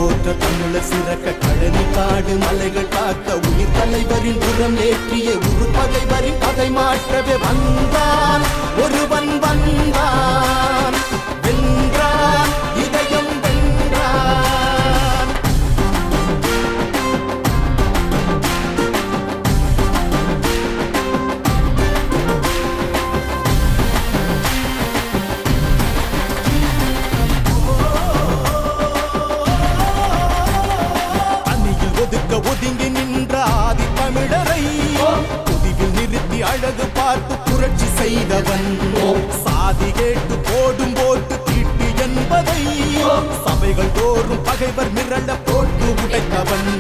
போற்ற தமிழ சிறக்க கழனி காடு மலைகள் காக்க உயிர் தலைவரின் புறம் ஏற்றிய உரு பகைவரின் பகை மாற்றவே வந்தான் ஒருவன் வந்தான் வென்றான் இதயம் வென்றான். ஒதுங்கி நின்ற ஆதி தமிழரை புதிவில் நிறுத்தி அழகு பார்த்து புரட்சி செய்தவன் சாதி கேட்டு போடும் போட்டு தீட்டு என்பதை சபைகள் தோறும் பகைவர் மிரள போட்டு உடைத்தவன்